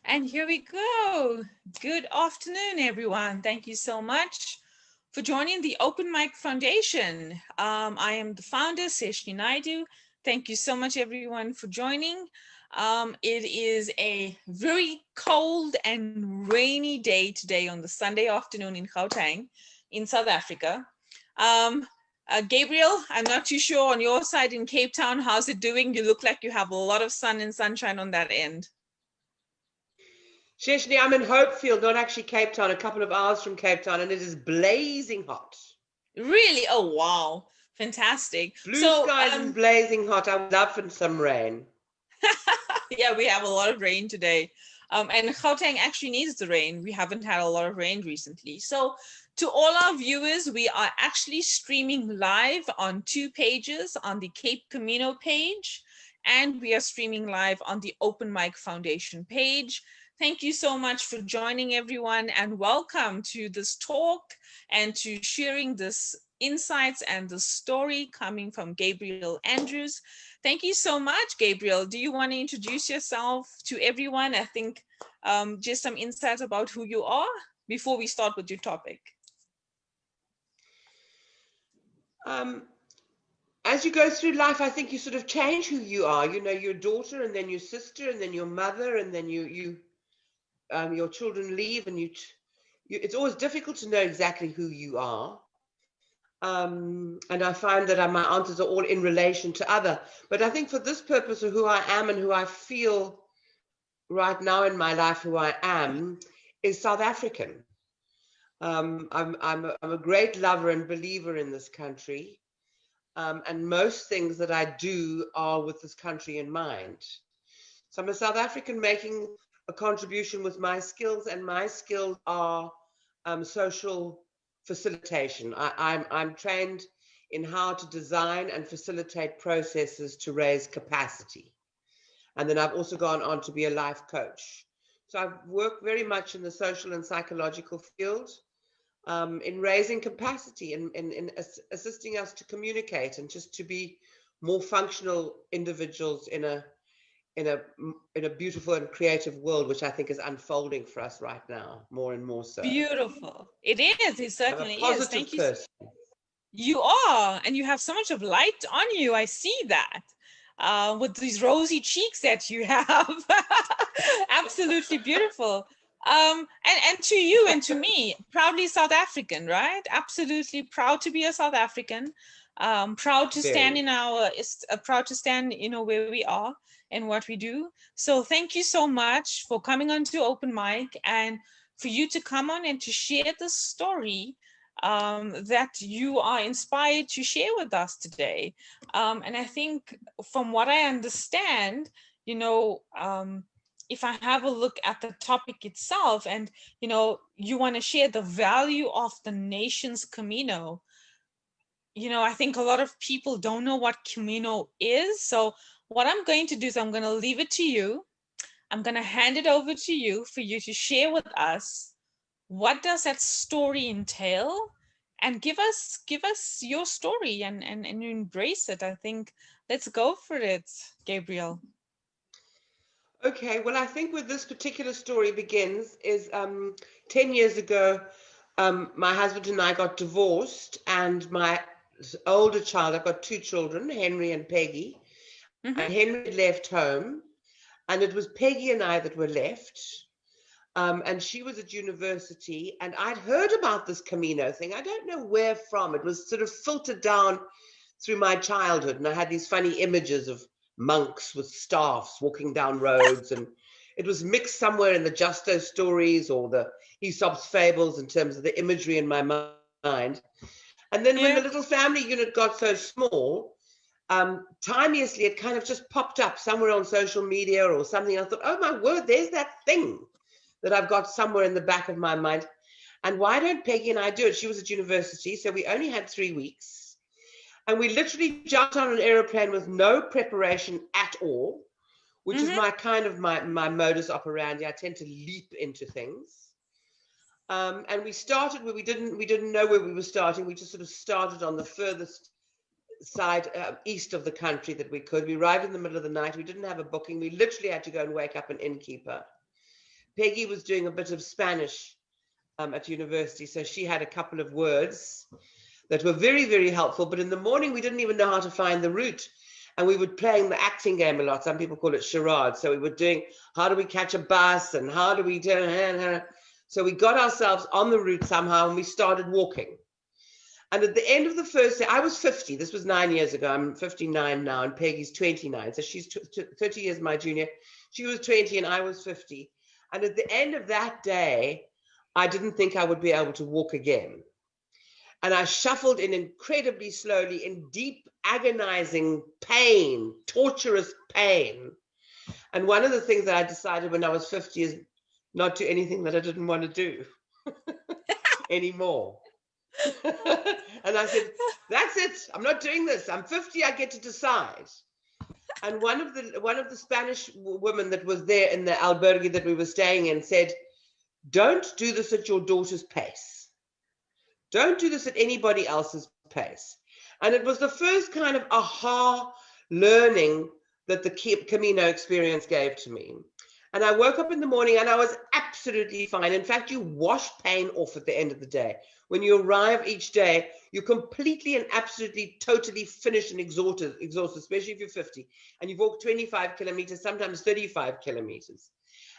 And here we go. Good afternoon, everyone. Thank you so much for joining the Open Mic Foundation. I am the founder, Seshni Naidu. Thank you so much, everyone, for joining. It is a very cold and rainy day today on the Sunday afternoon in Gauteng, in South Africa. Gabrielle, I'm not too sure on your side in Cape Town, how's it doing? You look like you have a lot of sun and sunshine on that end. Sheshni, I'm in Hopefield, not actually Cape Town, a couple of hours from Cape Town, and it is blazing hot. Really? Oh, wow. Fantastic. Blue skies and blazing hot. I would love for some rain. Yeah, we have a lot of rain today. And Gauteng actually needs the rain. We haven't had a lot of rain recently. So to all our viewers, we are actually streaming live on 2 pages, on the Cape Camino page, and we are streaming live on the Open Mic Foundation page. Thank you so much for joining, everyone, and welcome to this talk and to sharing this insights and the story coming from Gabrielle Andrews. Thank you so much, Gabrielle. Do you want to introduce yourself to everyone? I think just some insights about who you are before we start with your topic. As you go through life, I think you sort of change who you are. You know, your daughter, and then your sister, and then your mother, and then your children leave, and it's always difficult to know exactly who you are. And I find that my answers are all in relation to other. But I think for this purpose of who I am and who I feel right now in my life, who I am, is South African. I'm a great lover and believer in this country. And most things that I do are with this country in mind. So I'm a South African making a contribution with my skills, and my skills are social facilitation. I'm trained in how to design and facilitate processes to raise capacity. And then I've also gone on to be a life coach. So I've worked very much in the social and psychological field, in raising capacity and in assisting us to communicate and just to be more functional individuals in a beautiful and creative world, which I think is unfolding for us right now, more and more so. Beautiful. It is. It certainly is. Thank you. Person. You are, and you have so much of light on you. I see that. With these rosy cheeks that you have. Absolutely beautiful. And to you and to me, proudly South African, right? Absolutely proud to be a South African. Proud to stand proud to stand, where we are and what we do. So thank you so much for coming on to Open Mic and for you to come on and to share the story that you are inspired to share with us today. And I think from what I understand, if I have a look at the topic itself and, you want to share the value of the Nations Camino, I think a lot of people don't know what Camino is. So what I'm going to do is I'm going to leave it to you. I'm going to hand it over to you for you to share with us what does that story entail, and give us your story and embrace it. I think let's go for it, Gabrielle. Okay, well, I think where this particular story begins is 10 years ago, my husband and I got divorced, and my older child, I've got 2 children, Henry and Peggy, and Henry had left home, and it was Peggy and I that were left. And she was at university, and I'd heard about this Camino thing. I don't know where from. It was sort of filtered down through my childhood, and I had these funny images of monks with staffs walking down roads, and it was mixed somewhere in the Justo stories or the Aesop's fables in terms of the imagery in my mind. And then when the little family unit got so small, timeously it kind of just popped up somewhere on social media or something. I thought, oh my word, there's that thing that I've got somewhere in the back of my mind. And why don't Peggy and I do it? She was at university, so we only had 3 weeks. And we literally jumped on an aeroplane with no preparation at all, which is my modus operandi. I tend to leap into things. And we started where we didn't know where we were starting. We just sort of started on the furthest side east of the country that we could. We arrived in the middle of the night. We didn't have a booking. We literally had to go and wake up an innkeeper. Peggy was doing a bit of Spanish at university, so she had a couple of words that were very, very helpful. But in the morning, we didn't even know how to find the route. And we were playing the acting game a lot. Some people call it charade. So we were doing, how do we catch a bus? And how do we do? So we got ourselves on the route somehow, and we started walking. And at the end of the first day, I was 50. This was 9 years ago. I'm 59 now, and Peggy's 29. So she's 30 years my junior. She was 20, and I was 50. And at the end of that day, I didn't think I would be able to walk again. And I shuffled in incredibly slowly in deep, agonizing pain, torturous pain. And one of the things that I decided when I was 50 is not do anything that I didn't want to do anymore. And I said, that's it. I'm not doing this. I'm 50. I get to decide. And one of the Spanish women that was there in the albergue that we were staying in said, don't do this at your daughter's pace. Don't do this at anybody else's pace. And it was the first kind of aha learning that the Camino experience gave to me. And I woke up in the morning and I was absolutely fine. In fact, you wash pain off at the end of the day. When you arrive each day, you're completely and absolutely, totally finished and exhausted, especially if you're 50. And you've walked 25 kilometers, sometimes 35 kilometers.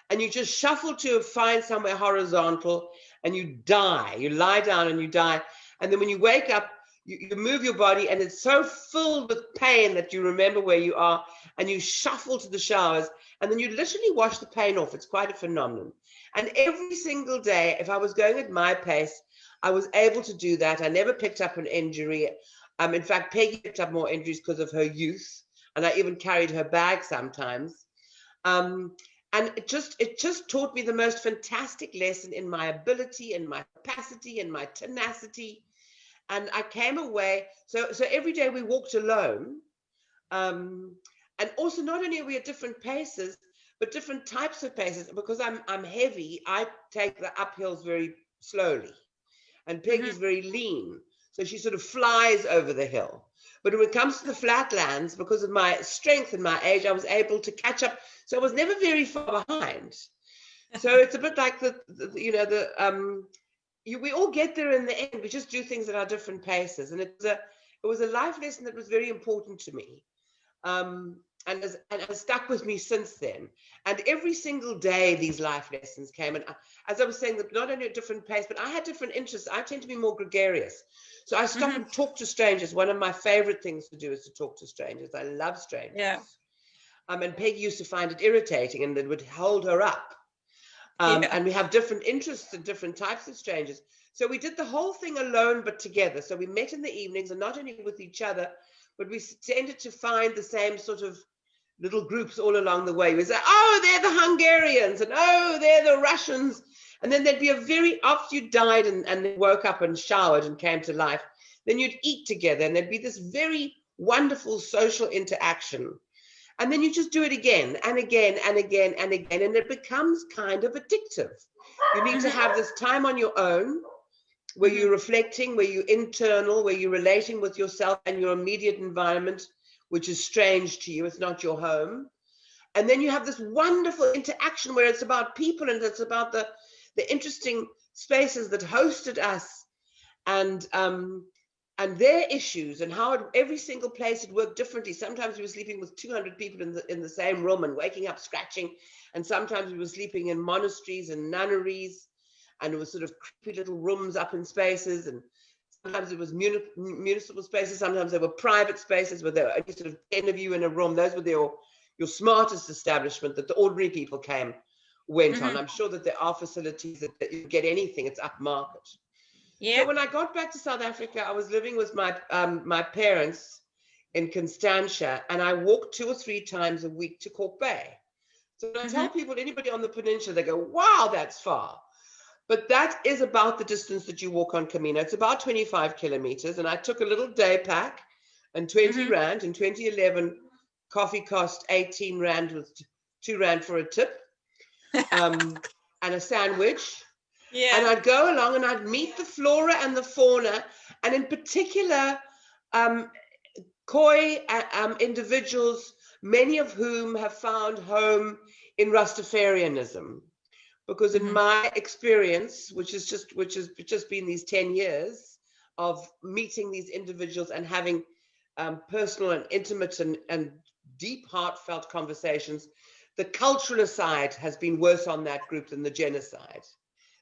And you just shuffle to find somewhere horizontal and you die. You lie down and you die. And then when you wake up, you move your body and it's so filled with pain that you remember where you are, and you shuffle to the showers and then you literally wash the pain off. It's quite a phenomenon. And every single day, if I was going at my pace, I was able to do that. I never picked up an injury. In fact, Peggy picked up more injuries because of her youth, and I even carried her bag sometimes. And it just taught me the most fantastic lesson in my ability, in my capacity, in my tenacity. And I came away, so every day we walked alone. And also not only are we at different paces, but different types of paces. Because I'm heavy, I take the uphills very slowly. And Peggy's very lean, so she sort of flies over the hill. But when it comes to the flatlands, because of my strength and my age, I was able to catch up. So I was never very far behind. So it's a bit like we all get there in the end. We just do things at our different paces. And it was a life lesson that was very important to me. And has stuck with me since then. And every single day, these life lessons came. And as I was saying, that not only at different pace, but I had different interests. I tend to be more gregarious. So I stop and talk to strangers. One of my favorite things to do is to talk to strangers. I love strangers. Yeah. And Peggy used to find it irritating, and it would hold her up. And we have different interests and different types of strangers. So we did the whole thing alone, but together. So we met in the evenings, and not only with each other, but we tended to find the same sort of little groups all along the way. We say, oh, they're the Hungarians, and oh, they're the Russians. And then there'd be after you died and woke up and showered and came to life, then you'd eat together, and there'd be this very wonderful social interaction. And then you just do it again and again and again and again, and it becomes kind of addictive. You need to have this time on your own, where you're reflecting, where you're internal, where you're relating with yourself and your immediate environment, which is strange to you. It's not your home. And then you have this wonderful interaction where it's about people, and it's about the interesting spaces that hosted us, and their issues, and how every single place had worked differently. Sometimes we were sleeping with 200 people in the same room and waking up scratching. And sometimes we were sleeping in monasteries and nunneries, and it was sort of creepy little rooms up in spaces. And sometimes it was municipal spaces. Sometimes there were private spaces where there were only sort of 10 of you in a room. Those were your smartest establishment that the ordinary people went on. I'm sure that there are facilities that you get anything. It's upmarket. Yeah. So when I got back to South Africa, I was living with my parents in Constantia, and I walked 2 or 3 times a week to Cork Bay. So when I tell people, anybody on the peninsula, they go, wow, that's far. But that is about the distance that you walk on Camino. It's about 25 kilometers. And I took a little day pack and 20 Rand. In 2011, coffee cost 18 Rand with 2 Rand for a tip, and a sandwich. Yeah. And I'd go along and I'd meet the flora and the fauna. And in particular, Khoi individuals, many of whom have found home in Rastafarianism. Because in my experience, which has just been these 10 years of meeting these individuals and having personal and intimate and deep heartfelt conversations, the cultural side has been worse on that group than the genocide.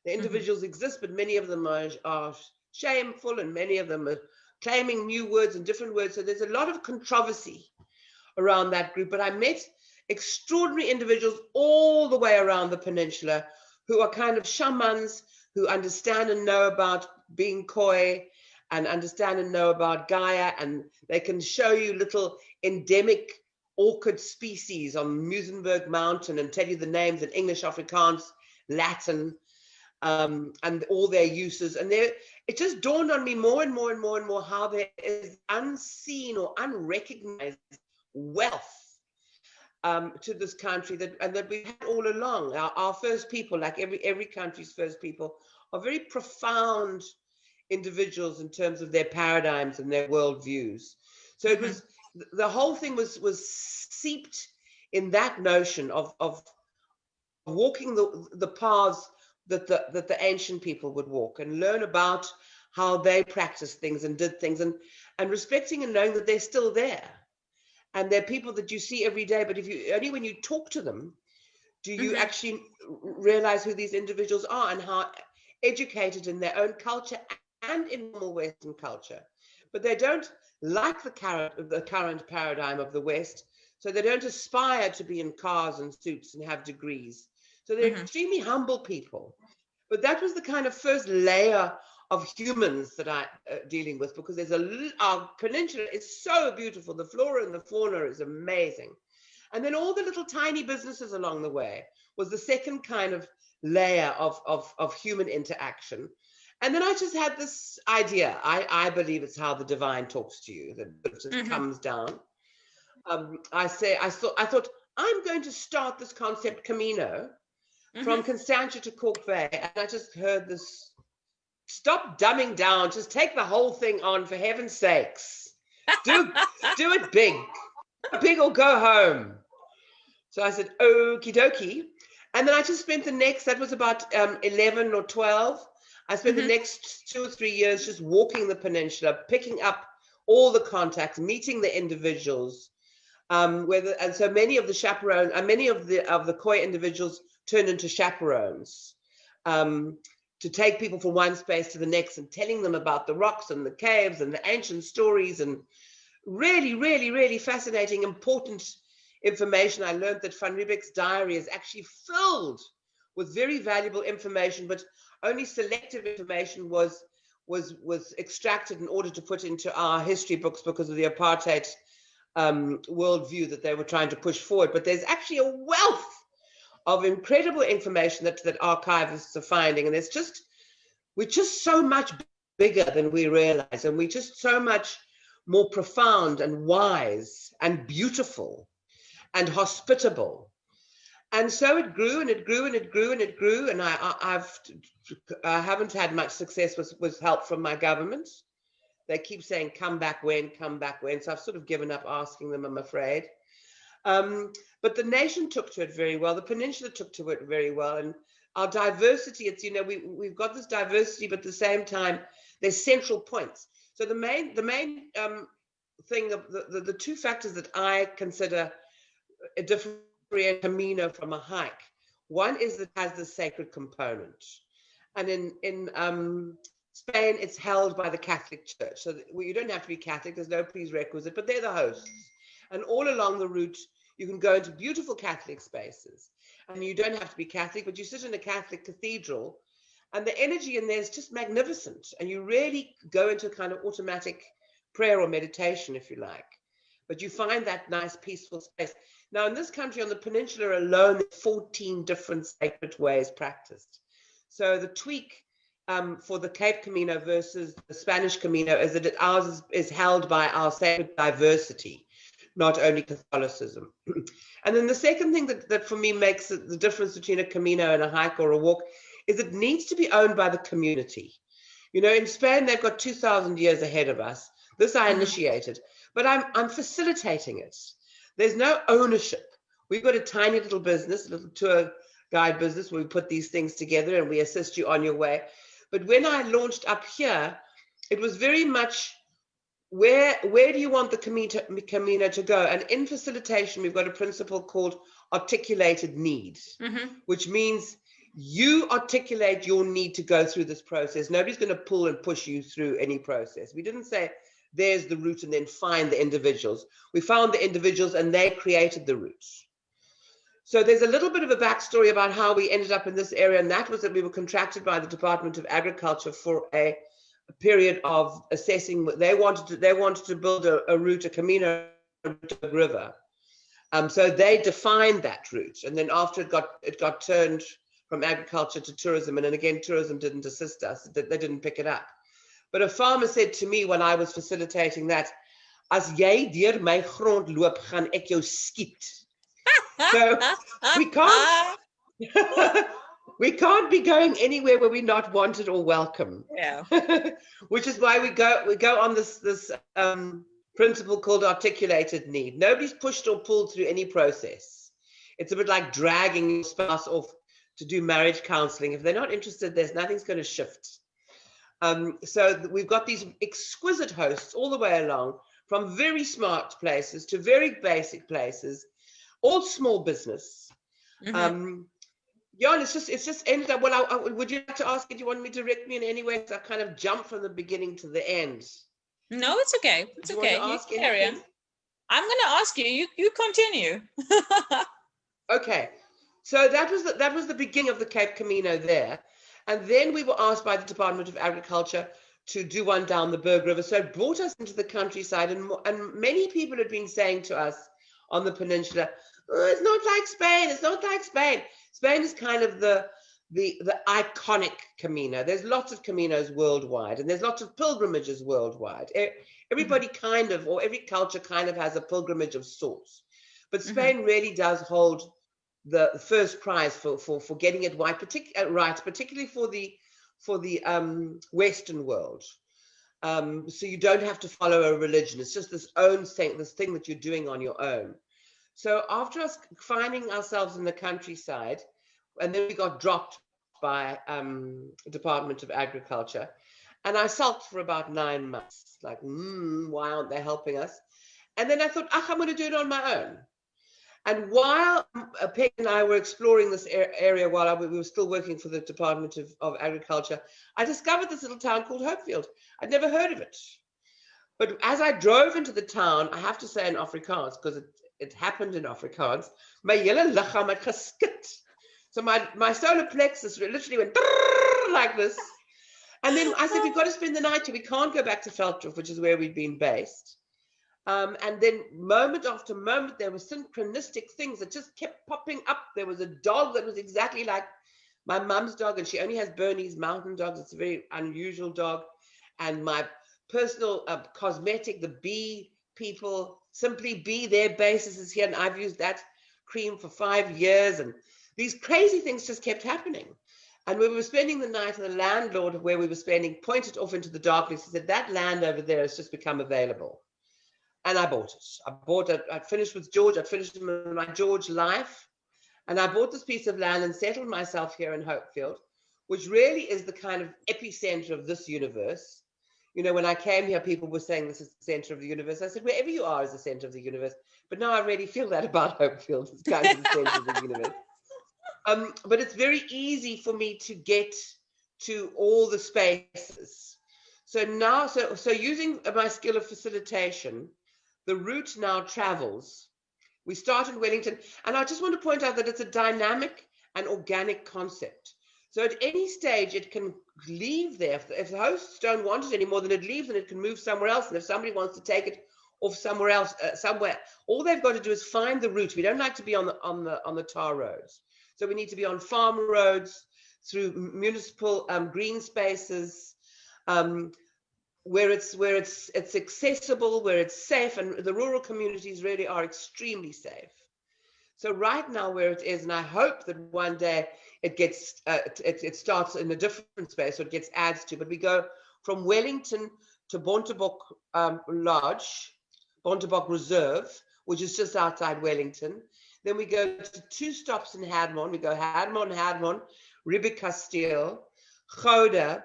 The individuals exist, but many of them are shameful, and many of them are claiming new words and different words. So there's a lot of controversy around that group. But I met extraordinary individuals all the way around the peninsula who are kind of shamans, who understand and know about being Khoi and understand and know about Gaia, and they can show you little endemic orchid species on Muizenberg Mountain and tell you the names in English, Afrikaans, Latin, and all their uses. And it just dawned on me more and more and more and more how there is unseen or unrecognized wealth to this country that we had all along. Our first people, like every country's first people, are very profound individuals in terms of their paradigms and their worldviews. So it was, the whole thing was seeped in that notion of walking the paths that the ancient people would walk, and learn about how they practiced things and did things, and respecting and knowing that they're still there. And they're people that you see every day, but only when you talk to them do you actually realize who these individuals are and how educated in their own culture and in normal Western culture. But they don't like the current paradigm of the West, so they don't aspire to be in cars and suits and have degrees. So they're extremely humble people. But that was the kind of first layer of humans that I'm dealing with, because our peninsula is so beautiful. The flora and the fauna is amazing. And then all the little tiny businesses along the way was the second kind of layer of human interaction. And then I just had this idea. I believe it's how the divine talks to you, that it just comes down. I thought, I'm going to start this concept Camino from Constantia to Cork Bay. And I just heard this, stop dumbing down, just take the whole thing on, for heaven's sakes. Do it big. Big or go home. So I said, okie dokie. And then I just spent that was about 11 or 12. I spent the next 2 or 3 years just walking the peninsula, picking up all the contacts, meeting the individuals. And so many of the chaperones, many of the Khoi individuals turned into chaperones to take people from one space to the next, and telling them about the rocks and the caves and the ancient stories, and really, really, really fascinating, important information. I learned that Van Riebeck's diary is actually filled with very valuable information, but only selective information was extracted in order to put into our history books because of the apartheid worldview that they were trying to push forward. But there's actually a wealth of incredible information that archivists are finding, and we're just so much bigger than we realize, and we're just so much more profound and wise and beautiful and hospitable. And so it grew and it grew and it grew and it grew. And I haven't had much success with help from my government. They keep saying, come back when. So I've sort of given up asking them, I'm afraid. But the nation took to it very well. The peninsula took to it very well. And our diversity, it's, we've got this diversity, but at the same time, there's central points. So the main thing, the two factors that I consider a different Camino from a hike. One is that it has the sacred component. And in Spain, it's held by the Catholic Church. So you don't have to be Catholic, there's no prerequisite, but they're the hosts. And all along the route, you can go into beautiful Catholic spaces. And you don't have to be Catholic, but you sit in a Catholic cathedral, and the energy in there is just magnificent. And you really go into a kind of automatic prayer or meditation, if you like. But you find that nice, peaceful space. Now, in this country, on the peninsula alone, 14 different sacred ways practiced. So the tweak for the Cape Camino versus the Spanish Camino is that ours is held by our sacred diversity, not only Catholicism. And then the second thing that for me makes the difference between a Camino and a hike or a walk is it needs to be owned by the community. In Spain, they've got 2,000 years ahead of us. This I initiated. but I'm facilitating it. There's no ownership. We've got a tiny little business, a little tour guide business where we put these things together and we assist you on your way. But when I launched up here, it was very much where do you want the Camino to go? And in facilitation, we've got a principle called articulated need, which means you articulate your need to go through this process. Nobody's going to pull and push you through any process. We didn't say, there's the route and then find the individuals. We found the individuals and they created the routes. So there's a little bit of a backstory about how we ended up in this area, and that was that we were contracted by the Department of Agriculture for a period of assessing. They wanted to build a route, a Camino river. So they defined that route, and then after it got turned from agriculture to tourism, and then again tourism didn't assist us; they didn't pick it up. But a farmer said to me when I was facilitating that, "As jy deur my grond loop, gaan ek jou skiet." So we can't be going anywhere where we're not wanted or welcome. Yeah. Which is why we go on this principle called articulated need. Nobody's pushed or pulled through any process. It's a bit like dragging your spouse off to do marriage counseling. If they're not interested, nothing's going to shift. So we've got these exquisite hosts all the way along, from very smart places to very basic places, all small business. Yeah, it's just ended up. Well, would you like to ask? Do you want me to direct me in any way? So I kind of jump from the beginning to the end. No, it's okay. It's okay. You carry on. I'm going to ask you. You continue. Okay, so that was the beginning of the Cape Camino there, and then we were asked by the Department of Agriculture to do one down the Berg River. So it brought us into the countryside, and many people had been saying to us on the peninsula, "Oh, it's not like Spain. It's not like Spain." Spain is kind of the iconic Camino. There's lots of Caminos worldwide, and there's lots of pilgrimages worldwide. Everybody kind of, or every culture kind of has a pilgrimage of sorts. But Spain really does hold the first prize for getting it right, particularly for the Western world. So you don't have to follow a religion. It's just this thing that you're doing on your own. So after us finding ourselves in the countryside, and then we got dropped by the Department of Agriculture, and I sulked for about 9 months, like, why aren't they helping us? And then I thought, I'm going to do it on my own. And while Peg and I were exploring this area while we were still working for the Department of Agriculture, I discovered this little town called Hopefield. I'd never heard of it. But as I drove into the town, I have to say in Afrikaans, because it happened in Afrikaans, my hele liggaam het geskit. So my solar plexus literally went like this. And then I said, we've got to spend the night here. We can't go back to Veldhof, which is where we'd been based. And then moment after moment, there were synchronistic things that just kept popping up. There was a dog that was exactly like my mum's dog, and she only has Bernese mountain dogs. It's a very unusual dog. And my personal cosmetic, the bee people, Simply Be, their basis is here, and I've used that cream for 5 years, and these crazy things just kept happening. And we were spending the night, and the landlord of where we were spending pointed off into the darkness. He said, that land over there has just become available. And I bought it. I'd finished with George. I'd finished my George life. And I bought this piece of land and settled myself here in Hopefield, which really is the kind of epicenter of this universe. You know, when I came here, people were saying this is the center of the universe. I said, wherever you are is the center of the universe. But now I really feel that about Hopefield. It's kind of the center of the universe. But it's very easy for me to get to all the spaces. So now, so using my skill of facilitation, the route now travels. We start in Wellington, and I just want to point out that it's a dynamic and organic concept. So at any stage, it can leave there. If the hosts don't want it anymore, then it leaves and it can move somewhere else. And if somebody wants to take it off somewhere else, all they've got to do is find the route. We don't like to be on the tar roads. So we need to be on farm roads, through municipal green spaces, where it's accessible, where it's safe, and the rural communities really are extremely safe. So right now where it is, and I hope that one day it gets it starts in a different space, or it gets added to, but we go from Wellington to Bontebok Lodge, Bontebok Reserve, which is just outside Wellington. Then we go to 2 stops in Hadmon. We go Hadmon, Ribikasteel, Gouda,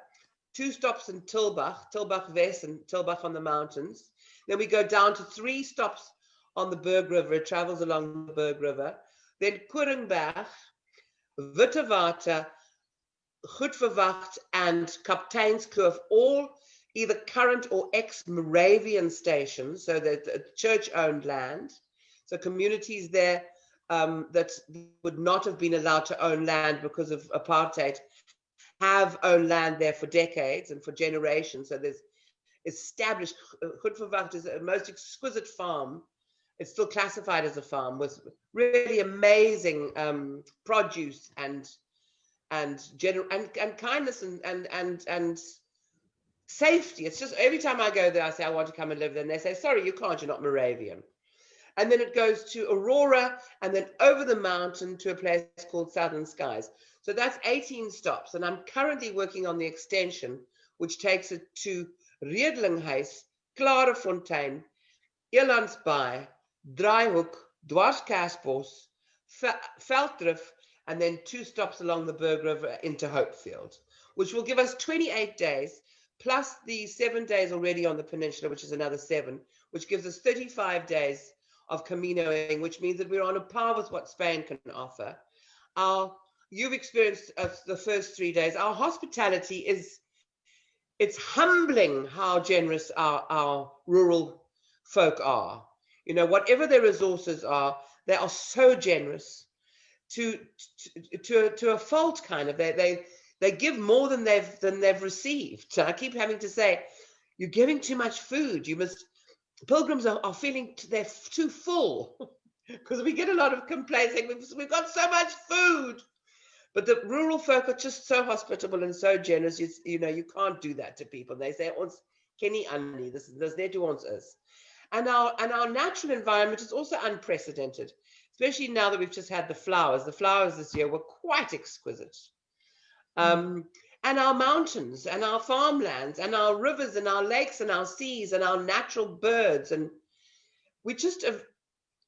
2 stops in Tilbach West and Tilbach on the mountains. Then we go down to 3 stops on the Berg River. It travels along the Berg River. Then Kurenberg, Wittewater, Goedverwacht, and Kapteinskloof, all either current or ex-Moravian stations, so the church-owned land. So communities there that would not have been allowed to own land because of apartheid have owned land there for decades and for generations. So there's established, Goedverwacht is a most exquisite farm. It's still classified as a farm with really amazing produce and kindness and safety. It's just every time I go there, I say I want to come and live there, and they say, sorry, you can't, you're not Moravian. And then it goes to Aurora, and then over the mountain to a place called Southern Skies. So that's 18 stops, and I'm currently working on the extension, which takes it to Redelinghuis, Klarefontein, Elandsbaai, Draaihoek, Dwarskersbos, Veldrif, and then 2 stops along the Berg River into Hopefield, which will give us 28 days, plus the 7 days already on the peninsula, which is another 7, which gives us 35 days of Caminoing, which means that we're on a par with what Spain can offer. You've experienced the first 3 days. Our hospitality it's humbling how generous our rural folk are. You know, whatever their resources are, they are so generous to a fault, kind of. They give more than they've received. So I keep having to say, you're giving too much food. Pilgrims are feeling they're too full, because we get a lot of complaints saying we've got so much food. But the rural folk are just so hospitable and so generous. You know, you can't do that to people. They say, "Ons kenny Annie, this net to ons is." And our natural environment is also unprecedented, especially now that we've just had the flowers. The flowers this year were quite exquisite. And our mountains and our farmlands and our rivers and our lakes and our seas and our natural birds. And we just have,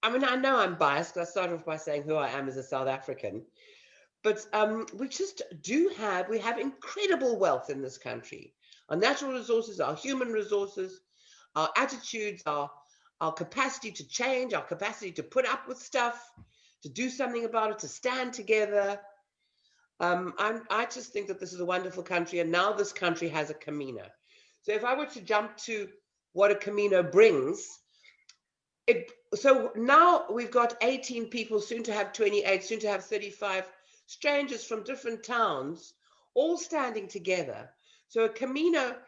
I mean, I know I'm biased because I started off by saying who I am as a South African, but we just we have incredible wealth in this country. Our natural resources, our human resources, our attitudes, our capacity to change, our capacity to put up with stuff, to do something about it, to stand together. I just think that this is a wonderful country, and now this country has a Camino. So if I were to jump to what a Camino brings, so now we've got 18 people, soon to have 28, soon to have 35 strangers from different towns, all standing together. So a Camino,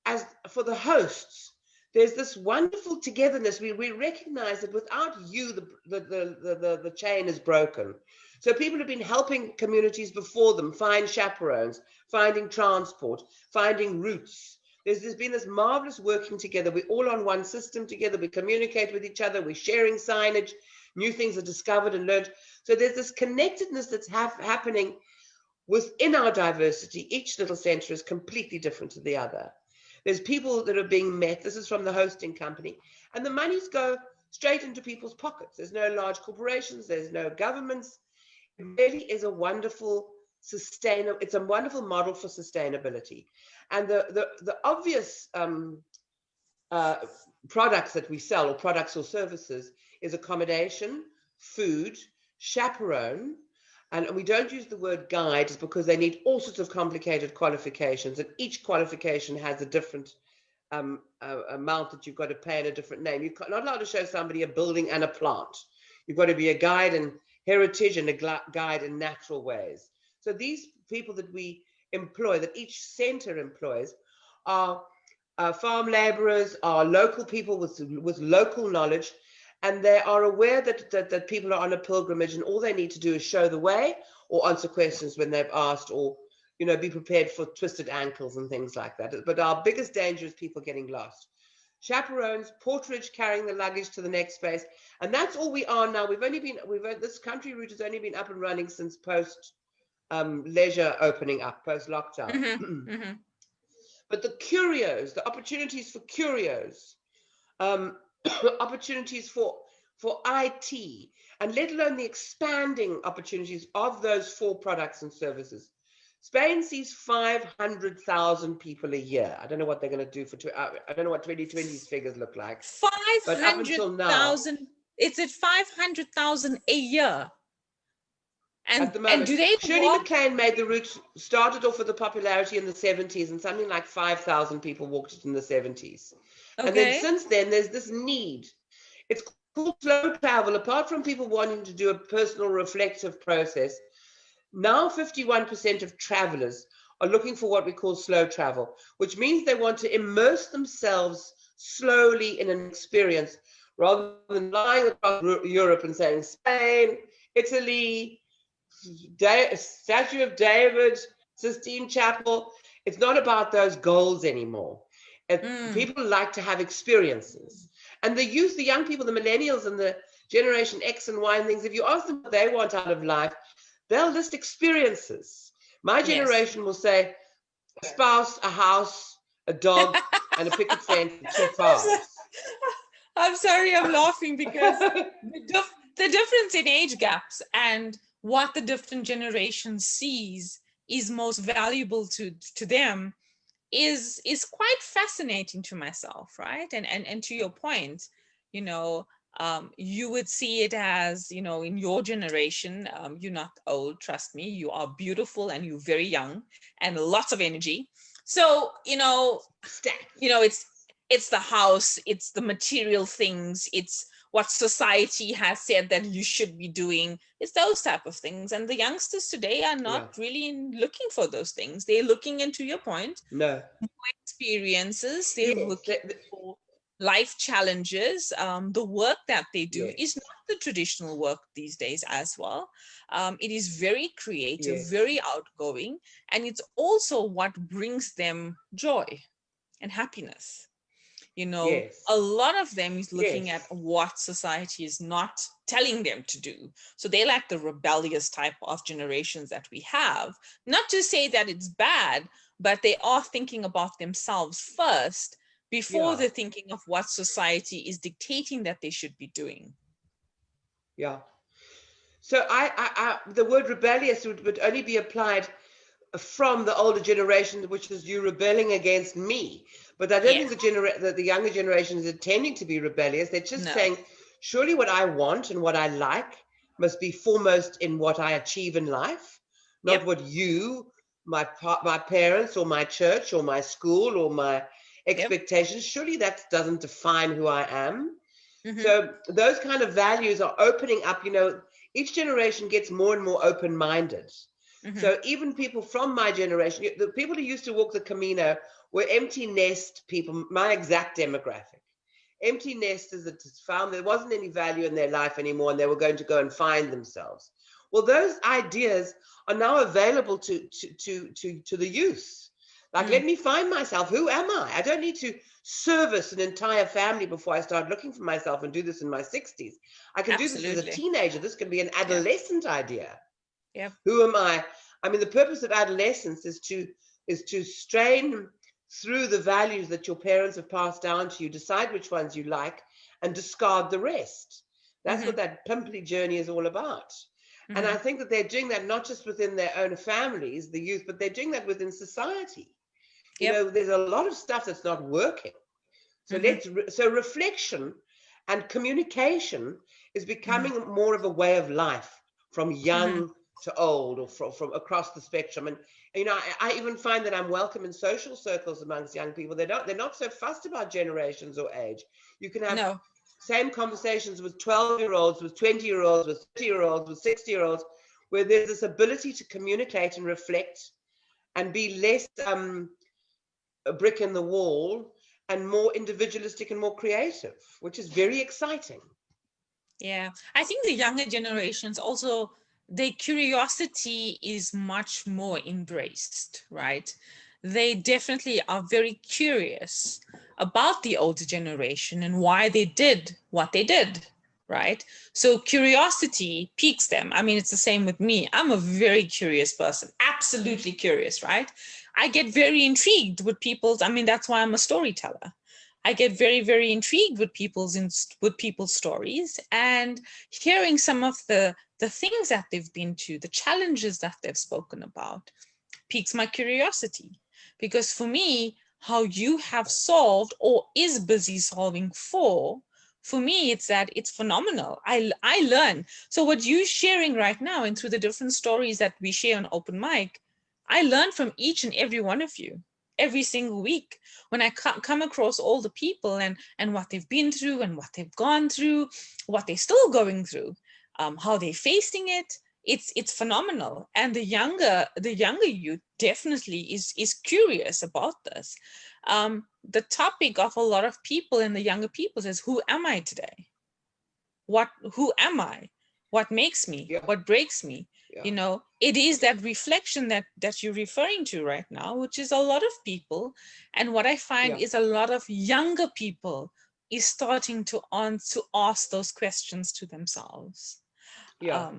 as for the hosts, there's this wonderful togetherness. We recognize that without you, the chain is broken. So people have been helping communities before them find chaperones, finding transport, finding routes. There's been this marvelous working together. We're all on one system together. We communicate with each other. We're sharing signage. New things are discovered and learned. So there's this connectedness that's happening within our diversity. Each little center is completely different to the other. There's people that are being met. This is from the hosting company. And the monies go straight into people's pockets. There's no large corporations. There's no governments. It really is a wonderful it's a wonderful model for sustainability. And the obvious products that we sell, or products or services, is accommodation, food, chaperone. And we don't use the word guide because they need all sorts of complicated qualifications, and each qualification has a different amount that you've got to pay and a different name. You're not allowed to show somebody a building and a plant. You've got to be a guide in heritage and a guide in natural ways. So these people that we employ, that each center employs, are farm laborers, are local people with local knowledge, and they are aware that people are on a pilgrimage, and all they need to do is show the way or answer questions when they've asked, or be prepared for twisted ankles and things like that. But our biggest danger is people getting lost. Chaperones, porterage, carrying the luggage to the next space, and that's all we are now. This country route has only been up and running since post leisure opening up, post lockdown. Mm-hmm. Mm-hmm. But the curios, the opportunities for curios, opportunities for IT, and let alone the expanding opportunities of those 4 products and services. Spain sees 500,000 people a year. I don't know what they're going to do for, I don't know what 2020's figures look like. But up until now, 500,000, it's at 500,000 a year. at the And moment, do they Shirley MacLaine made the route, started off with the popularity in the 70s, and something like 5,000 people walked it in the 70s. And then Okay. since then, there's this need. It's called slow travel. Apart from people wanting to do a personal reflective process, now 51% of travelers are looking for what we call slow travel, which means they want to immerse themselves slowly in an experience rather than flying across Europe and saying Spain, Italy, Statue of David, Sistine Chapel. It's not about those goals anymore. People like to have experiences. And the youth, the young people, the millennials and the Generation X and Y and things, if you ask them what they want out of life, they'll list experiences. My generation will say a spouse, a house, a dog, and a picket fence and 2 cars. I'm sorry, I'm laughing because the difference in age gaps and what the different generations sees is most valuable to them is quite fascinating to myself, right? And to your point, you know, you would see it as, you know, in your generation, you're not old, trust me, you are beautiful and you're very young and lots of energy. So, you know, it's the house, it's the material things, it's what society has said that you should be doing. It's those type of things. And the youngsters today are not really looking for those things. They're looking, into your point, more experiences. They're looking for life challenges. The work that they do is not the traditional work these days as well. It is very creative, very outgoing, and it's also what brings them joy and happiness. You know, a lot of them is looking at what society is not telling them to do. So they like the rebellious type of generations that we have. Not to say that it's bad, but they are thinking about themselves first before they're thinking of what society is dictating that they should be doing. Yeah. So the word rebellious would only be applied from the older generation, which is you rebelling against me. But I don't think the younger generation is intending to be rebellious. They're just saying, surely what I want and what I like must be foremost in what I achieve in life, not what you, my parents or my church or my school or my expectations. Surely that doesn't define who I am. So those kind of values are opening up. You know, each generation gets more and more open-minded. So even people from my generation, the people who used to walk the Camino were empty nest people, my exact demographic. Empty nesters that found there wasn't any value in their life anymore and they were going to go and find themselves. Well, those ideas are now available to the youth. Like, let me find myself. Who am I? I don't need to service an entire family before I start looking for myself and do this in my 60s. I can do this as a teenager. This can be an adolescent idea. Who am I? I mean, the purpose of adolescence is to strain through the values that your parents have passed down to you, decide which ones you like, and discard the rest. That's what that pimply journey is all about. And I think that they're doing that not just within their own families, the youth, but they're doing that within society. You know, there's a lot of stuff that's not working. So so reflection and communication is becoming more of a way of life, from young to old, or from across the spectrum. And you know, I even find that I'm welcome in social circles amongst young people. They're not so fussed about generations or age. You can have same conversations with 12-year-olds, with 20-year-olds, with 30-year-olds, with 60-year-olds, where there's this ability to communicate and reflect and be less a brick in the wall and more individualistic and more creative, which is very exciting. Yeah, I think the younger generations also, their curiosity is much more embraced, right? They definitely are very curious about the older generation and why they did what they did, right? So curiosity piques them. I mean, it's the same with me. I'm a very curious person, absolutely curious, right? I get very intrigued with people's, I mean, that's why I'm a storyteller. I get very, very intrigued with people's stories, and hearing some of the things that they've been to, the challenges that they've spoken about, piques my curiosity. Because for me, how you have solved or is busy solving for me, it's that it's phenomenal. I learn. So what you're sharing right now, and through the different stories that we share on open mic, I learn from each and every one of you every single week when I come across all the people and what they've been through and what they've gone through, what they're still going through, how they're facing it. It's phenomenal. And the younger youth definitely is curious about this. The topic of a lot of people and the younger people is, who am I today? Who am I? What makes me? Yeah. What breaks me? Yeah. It is that reflection that you're referring to right now, which is a lot of people. And what I find Yeah. is a lot of younger people is starting to ask those questions to themselves. Yeah.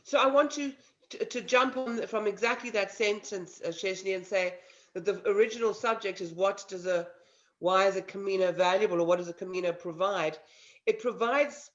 So I want to jump on from exactly that sentence, Sheshni, and say that the original subject is why is a Camino valuable, or what does a Camino provide? It provides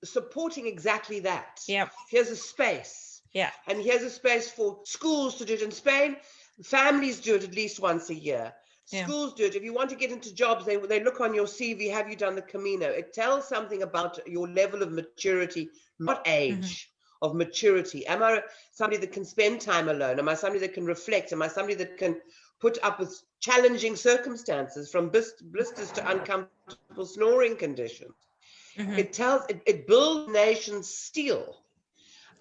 supporting exactly that. Yeah. Here's a space. Yeah. And here's a space for schools to do it. In Spain, families do it at least once a year. Yeah. Schools do it. If you want to get into jobs, they look on your CV, have you done the Camino? It tells something about your level of maturity, not age, of maturity. Am I somebody that can spend time alone? Am I somebody that can reflect? Am I somebody that can put up with challenging circumstances, from blisters to uncomfortable snoring conditions? It builds nations steel.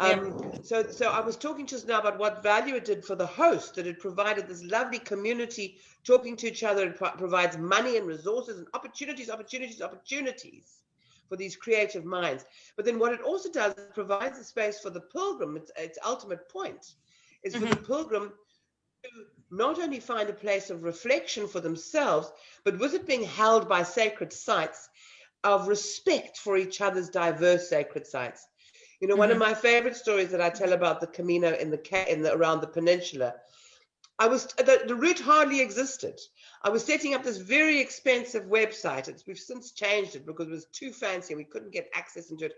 So I was talking just now about what value it did for the host, that it provided this lovely community talking to each other. It provides money and resources and opportunities for these creative minds. But then what it also does, it provides a space for the pilgrim. Its ultimate point is for the pilgrim to not only find a place of reflection for themselves, but with it being held by sacred sites, of respect for each other's diverse sacred sites. One of my favorite stories that I tell about the Camino around the peninsula, the route hardly existed. I was setting up this very expensive website. We've since changed it because it was too fancy and we couldn't get access into it.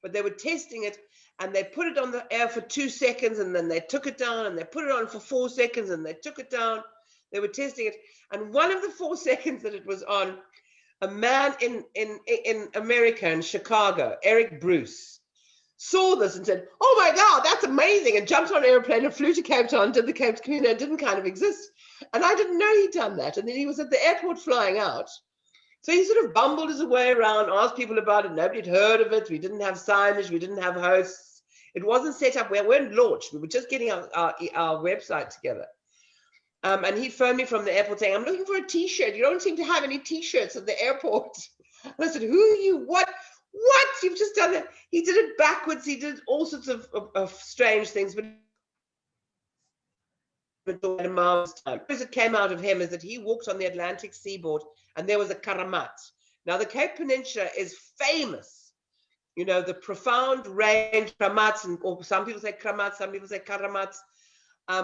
But they were testing it, and they put it on the air for 2 seconds, and then they took it down, and they put it on for 4 seconds, and they took it down. They were testing it, and one of the 4 seconds that it was on, a man in America, in Chicago, Eric Bruce, saw this and said, "Oh my God, that's amazing," and jumped on an airplane and flew to Cape Town, did the Cape Camino. It didn't kind of exist. And I didn't know he'd done that. And then he was at the airport flying out. So he sort of bumbled his way around, asked people about it. Nobody had heard of it. We didn't have signage. We didn't have hosts. It wasn't set up. We weren't launched. We were just getting our website together. And he phoned me from the airport saying, "I'm looking for a T-shirt. You don't seem to have any T-shirts at the airport." And I said, "Who are you? What? You've just done that." He did it backwards. He did all sorts of strange things. But as it came out of him is that he walked on the Atlantic seaboard, and there was a karamat. Now, the Cape Peninsula is famous. The profound range, karamats, or some people say kramats, some people say karamats.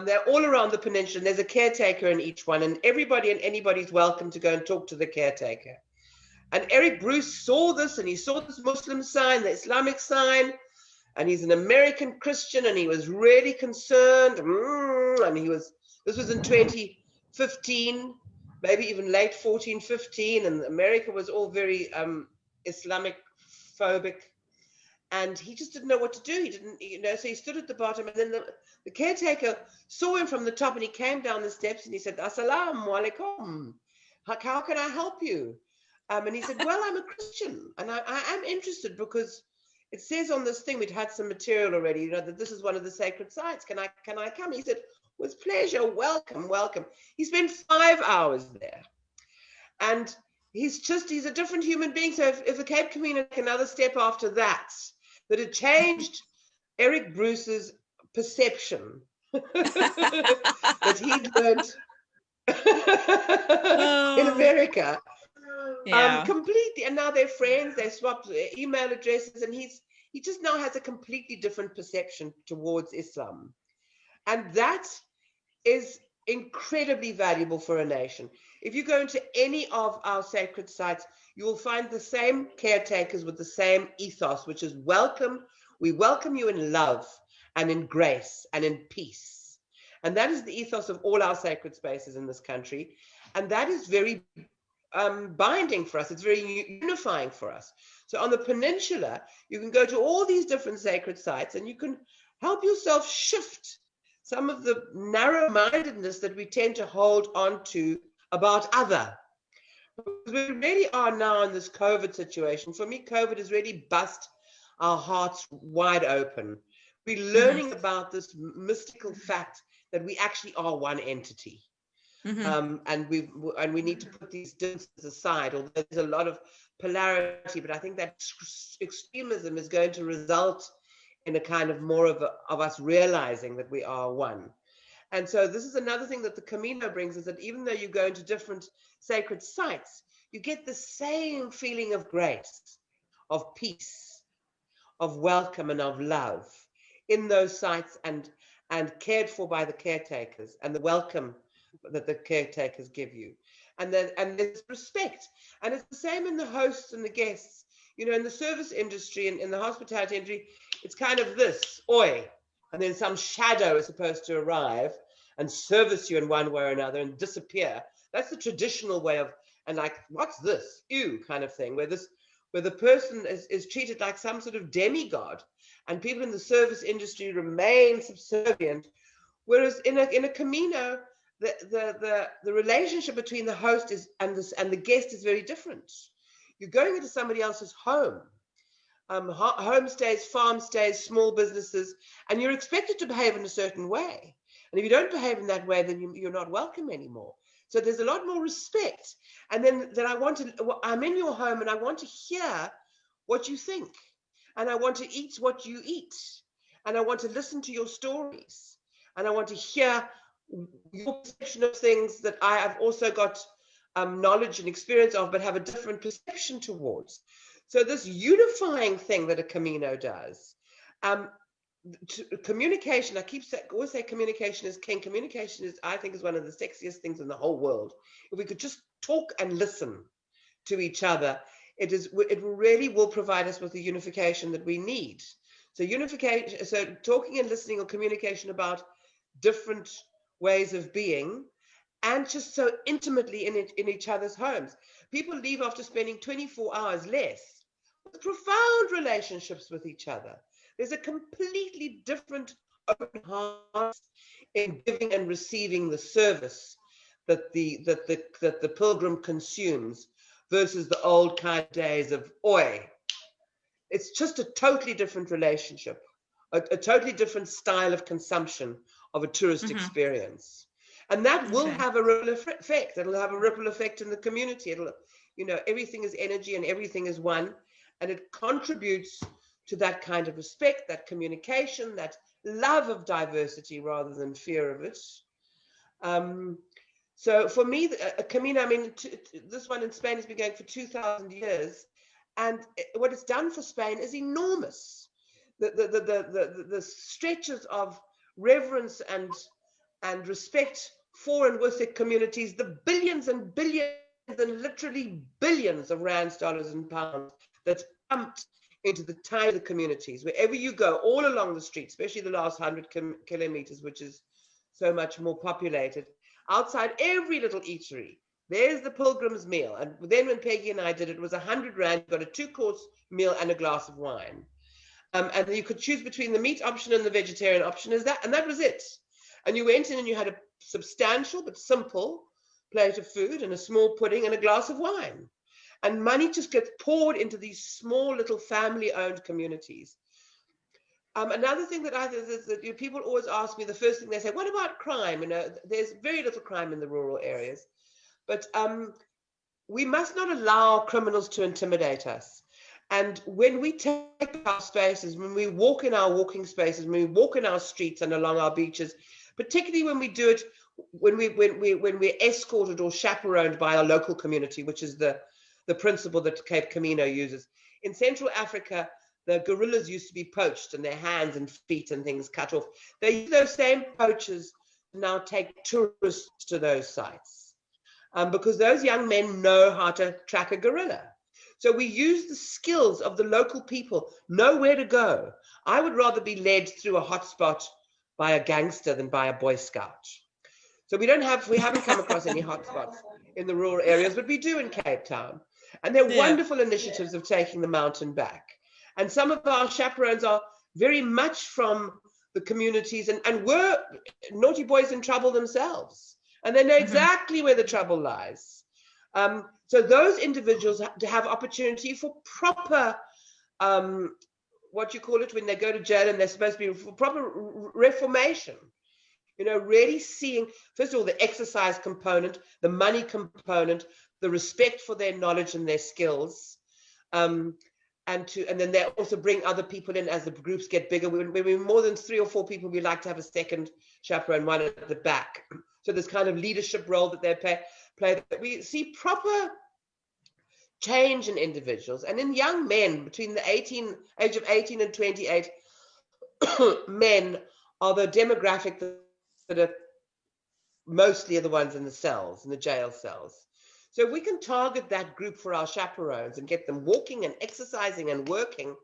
They're all around the peninsula, and there's a caretaker in each one, and everybody and anybody's welcome to go and talk to the caretaker. And Eric Bruce saw this, and he saw this Muslim sign, the Islamic sign, and he's an American Christian, and he was really concerned. And this was in 2015, maybe even late 14, 15, and America was all very Islamic phobic. And he just didn't know what to do. He didn't, so he stood at the bottom, and then the caretaker saw him from the top, and he came down the steps, and he said, "Assalamu alaikum. How can I help you?" And he said, "Well, I'm a Christian, and I am interested because it says on this thing, we'd had some material already, that this is one of the sacred sites. Can I come?" He said, "With pleasure. Welcome, welcome." He spent 5 hours there, and he's a different human being. So if the Cape Camino took another step after that it changed Eric Bruce's perception that he'd learned in America. Completely. And now they're friends. They swapped email addresses, and he just now has a completely different perception towards Islam. And that is incredibly valuable for a nation. If you go into any of our sacred sites, you will find the same caretakers with the same ethos, which is welcome. We welcome you in love and in grace and in peace. And that is the ethos of all our sacred spaces in this country. And that is very binding for us. It's very unifying for us. So on the peninsula, you can go to all these different sacred sites and you can help yourself shift some of the narrow-mindedness that we tend to hold on to about other. Because we really are now in this COVID situation. For me, COVID has really bust our hearts wide open. We're learning about this mystical fact that we actually are one entity. And we need to put these differences aside, although there's a lot of polarity, but I think that extremism is going to result in a kind of more of us realizing that we are one. And so this is another thing that the Camino brings, is that even though you go into different sacred sites, you get the same feeling of grace, of peace, of welcome, and of love in those sites, and cared for by the caretakers, and the welcome that the caretakers give you. And there's respect. And it's the same in the hosts and the guests. You know, in the service industry and in the hospitality industry, it's kind of this, oi, and then some shadow is supposed to arrive and service you in one way or another and disappear. That's the traditional way of, and like, what's this? Ew, kind of thing, where the person is treated like some sort of demigod, and people in the service industry remain subservient. Whereas in a Camino, the relationship between the host and the guest is very different. You're going into somebody else's home, homestays, farm stays, small businesses, and you're expected to behave in a certain way. And if you don't behave in that way, then you're not welcome anymore. So there's a lot more respect. And then I'm in your home and I want to hear what you think. And I want to eat what you eat. And I want to listen to your stories. And I want to hear your perception of things that I have also got knowledge and experience of, but have a different perception towards. So this unifying thing that a Camino does, communication, always say communication is king. Communication is, I think, is one of the sexiest things in the whole world. If we could just talk and listen to each other, it really will provide us with the unification that we need. So unification, so talking and listening, or communication about different ways of being, and just so intimately in each other's homes. People leave after spending 24 hours less with profound relationships with each other. There's a completely different open heart in giving and receiving the service that the pilgrim consumes versus the old kind of days of oi. It's just a totally different relationship, a totally different style of consumption of a tourist experience. And that will have a ripple effect. It'll have a ripple effect in the community. Everything is energy and everything is one. And it contributes to that kind of respect, that communication, that love of diversity rather than fear of it. So for me, Camino, this one in Spain has been going for 2,000 years. And what it's done for Spain is enormous. The stretches of reverence and respect for and with the communities, the billions and billions and literally billions of rands, dollars and pounds that's pumped into the tiny communities. Wherever you go, all along the street, especially the last 100 kilometers, which is so much more populated, outside every little eatery, there's the pilgrim's meal. And then when Peggy and I did it, was 100 rand, you got a 2-course meal and a glass of wine. And you could choose between the meat option and the vegetarian option, and that was it. And you went in and you had a substantial but simple plate of food and a small pudding and a glass of wine. And money just gets poured into these small little family-owned communities. Another thing that I think is that people always ask me, the first thing they say, what about crime? There's very little crime in the rural areas. But we must not allow criminals to intimidate us. And when we take our spaces, when we walk in our walking spaces, when we walk in our streets and along our beaches, particularly when we do it, when we're escorted or chaperoned by our local community, which is the principle that Cape Camino uses. In Central Africa, the gorillas used to be poached and their hands and feet and things cut off. They use those same poachers now take tourists to those sites, because those young men know how to track a gorilla. So we use the skills of the local people, know where to go. I would rather be led through a hotspot by a gangster than by a Boy Scout. So we haven't come across any hotspots in the rural areas, but we do in Cape Town. And they're Yeah. wonderful initiatives of taking the mountain back. And some of our chaperones are very much from the communities and were naughty boys in trouble themselves. And they know exactly where the trouble lies. So those individuals have to have opportunity for proper, what you call it, when they go to jail and they're supposed to be for proper reformation. You know, really seeing, first of all, the exercise component, the money component, the respect for their knowledge and their skills. And then they also bring other people in as the groups get bigger. When we're more than 3 or 4 people, we like to have a second chaperone, one at the back. So this kind of leadership role that they play. We see proper change in individuals. And in young men, between the age of 18 and 28, men are the demographic that are mostly the ones in the cells, in the jail cells. So if we can target that group for our chaperones and get them walking and exercising and working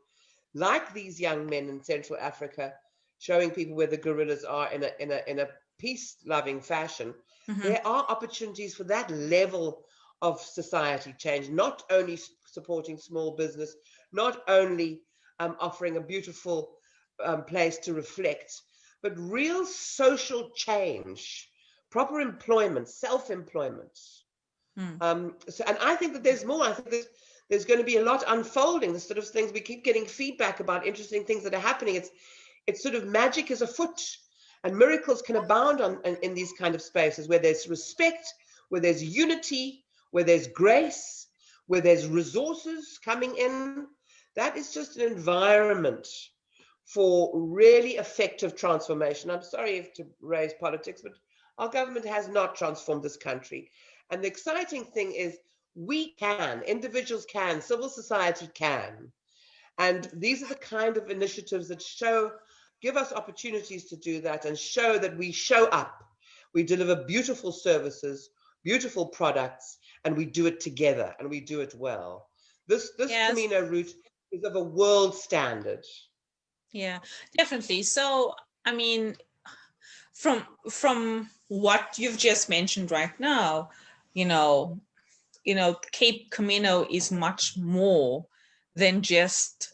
like these young men in Central Africa, showing people where the gorillas are in a peace-loving fashion, there are opportunities for that level of society change, not only supporting small business, not only offering a beautiful place to reflect, but real social change, proper employment, self-employment. And I think that there's more. I think there's going to be a lot unfolding, the sort of things we keep getting feedback about, interesting things that are happening. It's sort of magic is afoot, and miracles can abound in these kind of spaces where there's respect, where there's unity, where there's grace, where there's resources coming in. That is just an environment for really effective transformation. I'm sorry to raise politics, but our government has not transformed this country. And the exciting thing is we can, individuals can, civil society can. And these are the kind of initiatives that give us opportunities to do that and show that we show up. We deliver beautiful services, beautiful products, and we do it together and we do it well. This Camino route is of a world standard. Yeah, definitely. So, I mean, from what you've just mentioned right now, Cape Camino is much more than just,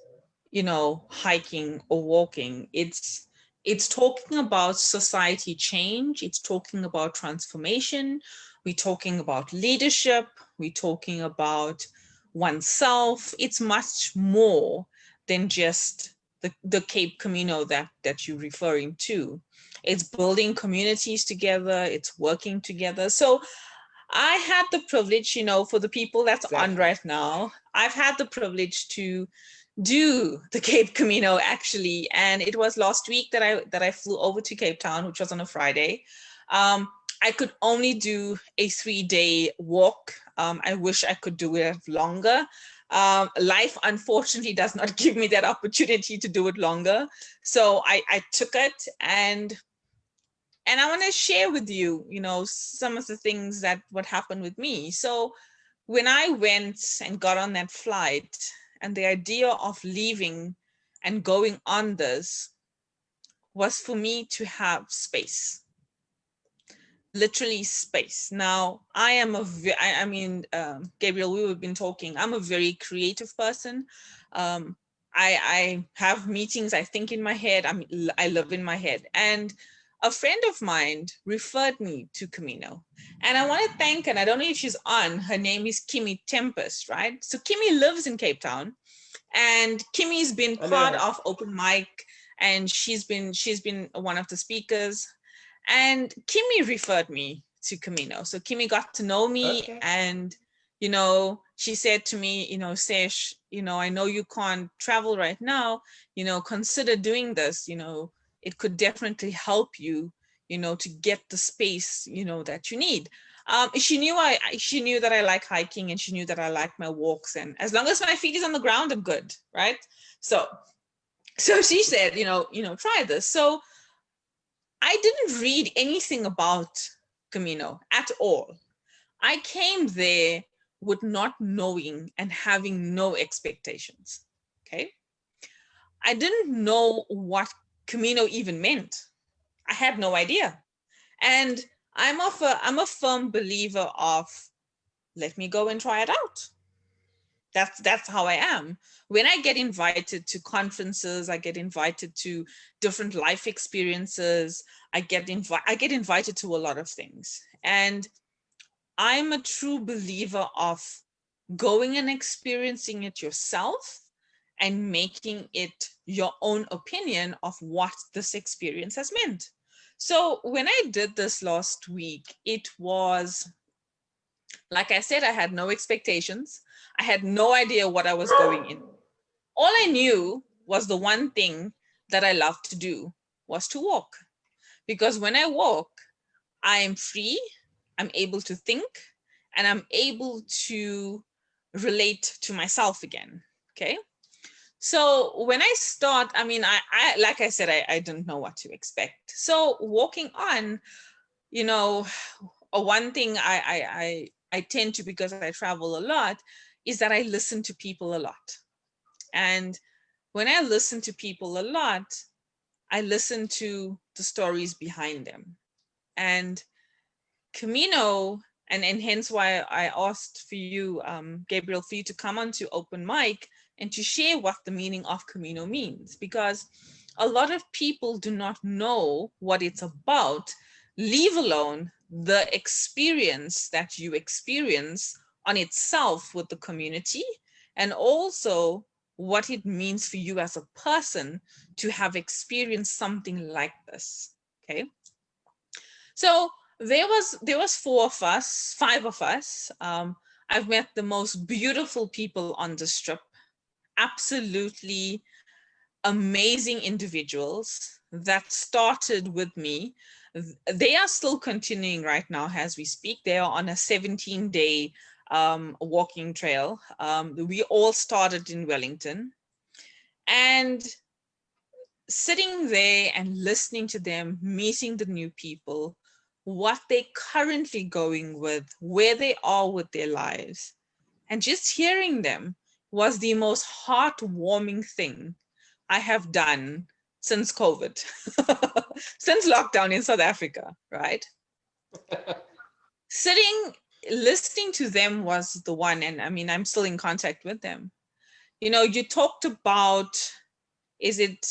hiking or walking. It's talking about society change. It's talking about transformation. We're talking about leadership. We're talking about oneself. It's much more than just the Cape Camino that you're referring to. It's building communities together. It's working together. So I had the privilege, for the people that's on right now, I've had the privilege to do the Cape Camino actually. And it was last week that I flew over to Cape Town, which was on a Friday. I could only do a 3-day walk. I wish I could do it longer. Life unfortunately does not give me that opportunity to do it longer. So I took it, and I want to share with you, some of the things what happened with me. So when I went and got on that flight, and the idea of leaving and going on this was for me to have space, literally space. Now, I am Gabrielle, we've been talking, I'm a very creative person. I have meetings, I think in my head, I live in my head. And a friend of mine referred me to Camino. And I want to thank, and I don't know if she's on, her name is Kimmy Tempest, right? So Kimmy lives in Cape Town, and Kimmy's been part of Open Mic, and she's been one of the speakers. And Kimmy referred me to Camino. So Kimmy got to know me, and, she said to me, Sesh, I know you can't travel right now, consider doing this, it could definitely help you, to get the space, that you need. She knew that I like hiking, and she knew that I like my walks, and as long as my feet is on the ground, I'm good, right? So she said, try this. So I didn't read anything about Camino at all. I came there with not knowing and having no expectations. Okay. I didn't know what Camino even meant. I had no idea. And I'm a firm believer of let me go and try it out. That's how I am. When I get invited to conferences, I get invited to different life experiences, I get invited to a lot of things. And I'm a true believer of going and experiencing it yourself and making it your own opinion of what this experience has meant. So when I did this last week, it was, like I said, I had no expectations. I had no idea what I was going in. All I knew was the one thing that I love to do was to walk. Because when I walk, I am free, I'm able to think, and I'm able to relate to myself again. Okay. So when I start, I mean, I like I said, I didn't know what to expect. So walking on, you know, one thing I tend to, because I travel a lot, is that I listen to people a lot. And when I listen to people a lot, I listen to the stories behind them. And Camino, and hence why I asked for you, Gabrielle, for you to come on to open mic and to share what the meaning of Camino means, because a lot of people do not know what it's about, leave alone the experience that you experience on itself with the community, and also what it means for you as a person to have experienced something like this. Okay. So there was five of us. I've met the most beautiful people on this trip. Absolutely amazing individuals that started with me. They are still continuing right now as we speak. They are on a 17-day walking trail. We all started in Wellington, and sitting there and listening to them, meeting the new people, what they're currently going with, where they are with their lives, and just hearing them was the most heartwarming thing I have done since COVID, since lockdown in South Africa, right? Sitting, listening to them was the one, and I mean, I'm still in contact with them. You know, you talked about, is it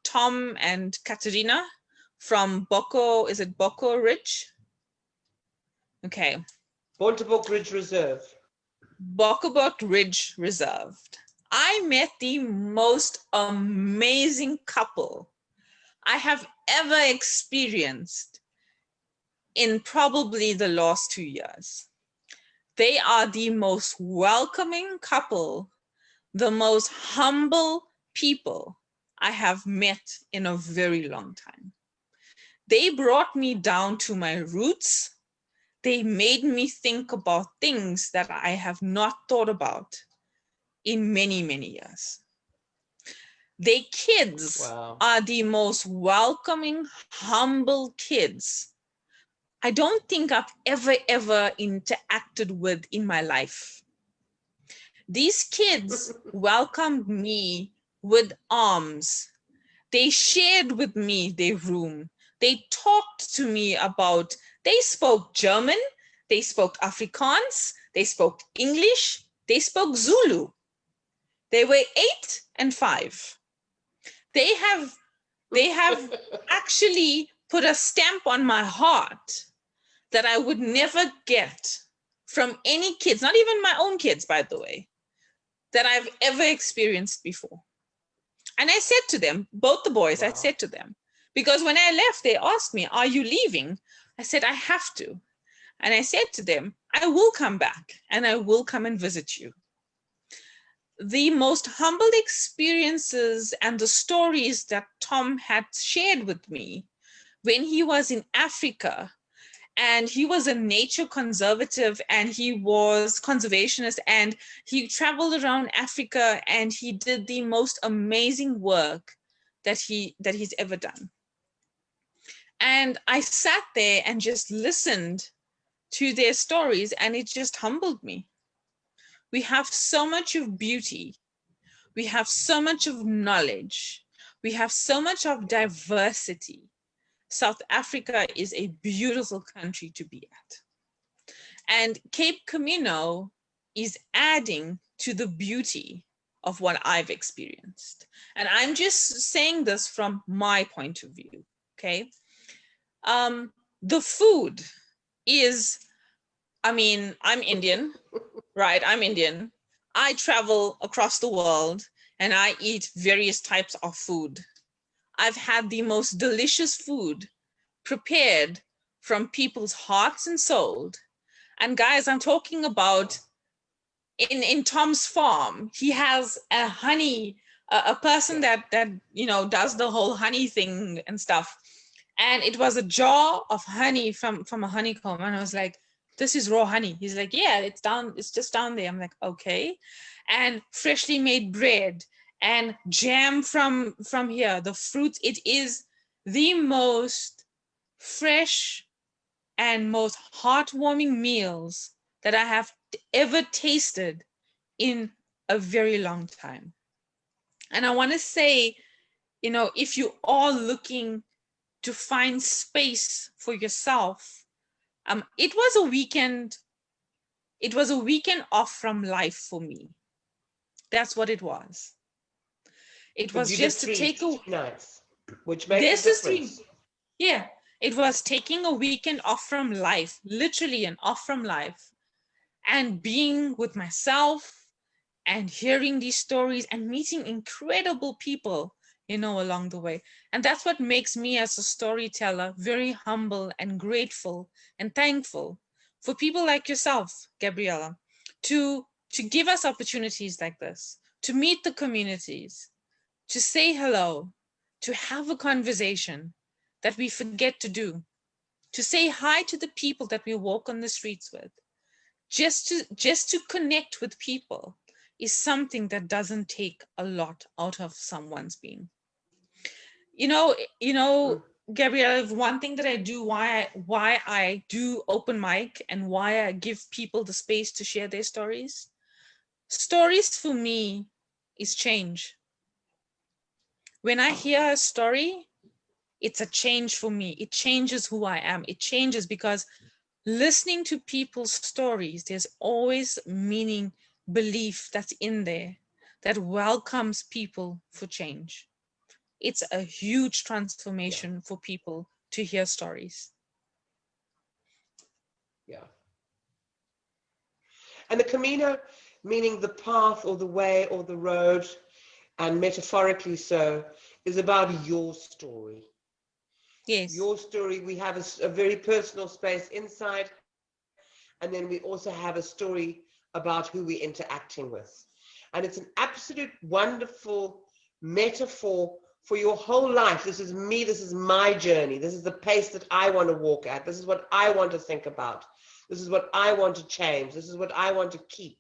Tom and Katerina from Boko? Is it Boko Ridge? Okay. Bontebok Ridge Reserve. Bokobok Ridge Reserved. I met the most amazing couple I have ever experienced in probably the last 2 years. They are the most welcoming couple, the most humble people I have met in a very long time. They brought me down to my roots. They made me think about things that I have not thought about in many, many years. Their kids are the most welcoming, humble kids I don't think I've ever interacted with in my life. These kids welcomed me with arms. They shared with me their room. They talked to me about, they spoke German, they spoke Afrikaans, they spoke English, they spoke Zulu. They were 8 and 5. They have actually put a stamp on my heart that I would never get from any kids, not even my own kids, by the way, that I've ever experienced before. And I said to them, both the boys, I said to them, because when I left, they asked me, are you leaving? I said, I have to. And I said to them, I will come back and I will come and visit you. The most humble experiences and the stories that Tom had shared with me when he was in Africa, and he was a nature conservative and he was conservationist, and he traveled around Africa and he did the most amazing work that he's ever done. And I sat there and just listened to their stories, and it just humbled me. We have so much of beauty. We have so much of knowledge. We have so much of diversity. South Africa is a beautiful country to be at. And Cape Camino is adding to the beauty of what I've experienced. And I'm just saying this from my point of view, okay? The food is, I mean, I'm Indian, right? I'm Indian. I travel across the world and I eat various types of food. I've had the most delicious food prepared from people's hearts and souls. And guys, I'm talking about in Tom's farm, he has a honey, a person that you know does the whole honey thing and stuff. And it was a jar of honey from a honeycomb. And I was like, this is raw honey. He's like, yeah, it's just down there. I'm like, okay. And freshly made bread and jam from here, the fruits. It is the most fresh and most heartwarming meals that I have ever tasted in a very long time. And I want to say, you know, if you are looking to find space for yourself, it was a weekend off from life for me. That's what it was. It was just to take a nights, which makes a difference. Yeah, it was taking a weekend off from life, literally an off from life, and being with myself and hearing these stories and meeting incredible people, you know, along the way. And that's what makes me as a storyteller very humble and grateful and thankful for people like yourself, Gabriella, to give us opportunities like this, to meet the communities, to say hello, to have a conversation that we forget to do, to say hi to the people that we walk on the streets with. Just to connect with people is something that doesn't take a lot out of someone's being. You know, Gabrielle, one thing that I do, why I do open mic and why I give people the space to share their stories. Stories for me is change. When I hear a story, it's a change for me. It changes who I am. It changes because listening to people's stories, there's always meaning, belief that's in there that welcomes people for change. It's a huge transformation for people to hear stories. Yeah. And the Camino, meaning the path or the way or the road, and metaphorically so, is about your story. Yes. Your story. We have a very personal space inside, and then we also have a story about who we're interacting with. And it's an absolute wonderful metaphor for your whole life. This is me, this is my journey, this is the pace that I want to walk at, this is what I want to think about, this is what I want to change, this is what I want to keep,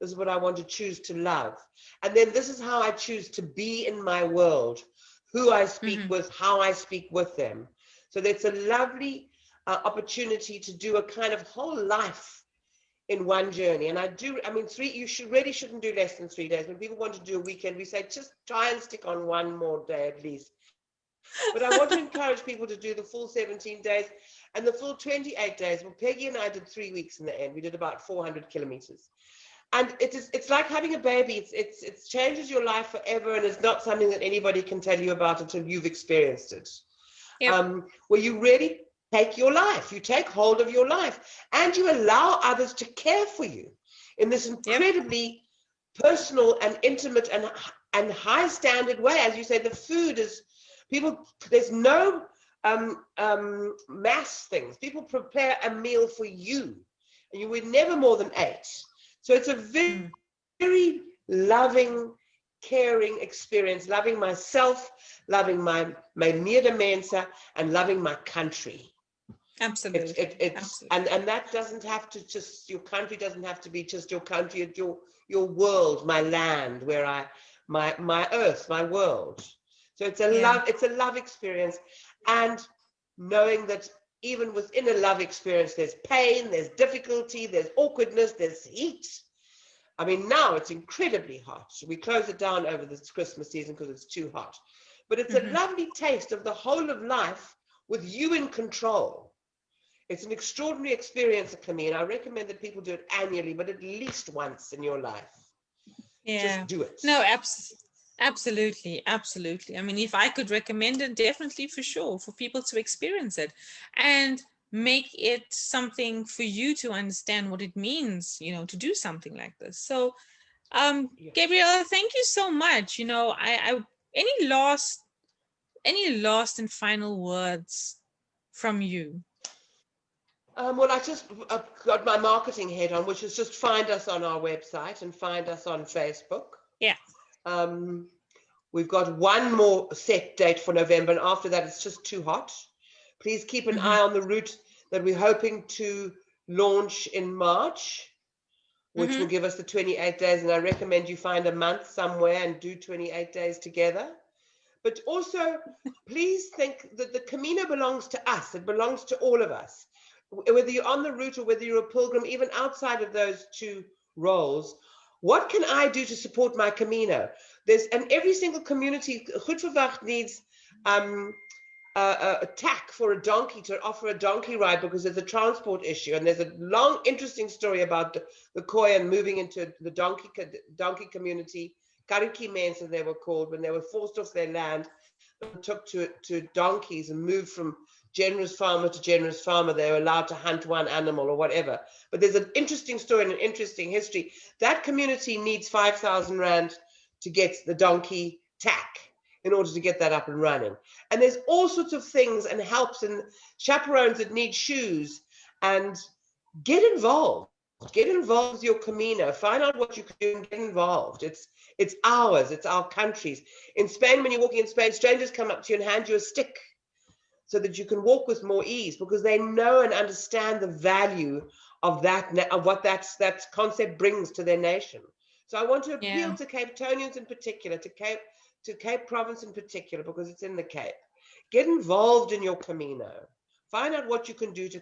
this is what I want to choose to love. And then this is how I choose to be in my world, who I speak with, how I speak with them. So that's a lovely opportunity to do a kind of whole life in one journey. And I mean, you really shouldn't do less than 3 days. When people want to do a weekend, we say, just try and stick on one more day at least. But I want to encourage people to do the full 17 days and the full 28 days. Well, Peggy and I did 3 weeks in the end. We did about 400 kilometers. And it's like having a baby. It changes your life forever, and it's not something that anybody can tell you about until you've experienced it. Yep. Where you really take your life, you take hold of your life, and you allow others to care for you in this incredibly personal and intimate and high standard way. As you say, the food is there's no mass things. People prepare a meal for you, and you were never more than 8. So it's a very, very loving, caring experience, loving myself, loving my medemensa, and loving my country. Absolutely. Absolutely. And that doesn't have to just, your country doesn't have to be just your country, it's your world, my land, where my earth, my world. So it's a love experience. And knowing that even within a love experience, there's pain, there's difficulty, there's awkwardness, there's heat. I mean, now it's incredibly hot. We close it down over this Christmas season because it's too hot. But it's a lovely taste of the whole of life with you in control. It's an extraordinary experience, Camille. I recommend that people do it annually, but at least once in your life. Yeah. Just do it. No, absolutely, absolutely. I mean, if I could recommend it, definitely for sure, for people to experience it and make it something for you to understand what it means, you know, to do something like this. So, Gabrielle, thank you so much. You know, any last and final words from you? Well, I just got my marketing head on, which is just find us on our website and find us on Facebook. Yeah. We've got one more set date for November, and after that, it's just too hot. Please keep an eye on the route that we're hoping to launch in March, which will give us the 28 days. And I recommend you find a month somewhere and do 28 days together. But also, please think that the Camino belongs to us. It belongs to all of us. Whether you're on the route or whether you're a pilgrim, even outside of those two roles, what can I do to support my Camino? And every single community, Goed Verwacht needs a tack for a donkey to offer a donkey ride because there's a transport issue. And there's a long, interesting story about the Koyan moving into the donkey community. Kariki Mensa, they were called, when they were forced off their land, took to donkeys and moved from generous farmer to generous farmer. They were allowed to hunt one animal or whatever. But there's an interesting story and an interesting history. That community needs 5,000 Rand to get the donkey tack in order to get that up and running. And there's all sorts of things and helps and chaperones that need shoes. And get involved. Get involved with your Camino. Find out what you can do and get involved. It's ours. It's our country's. In Spain, when you're walking in Spain, strangers come up to you and hand you a stick so that you can walk with more ease because they know and understand the value of what that concept brings to their nation. So I want to appeal to Cape Townians in particular, to Cape Province in particular, because it's in the Cape. Get involved in your Camino. Find out what you can do to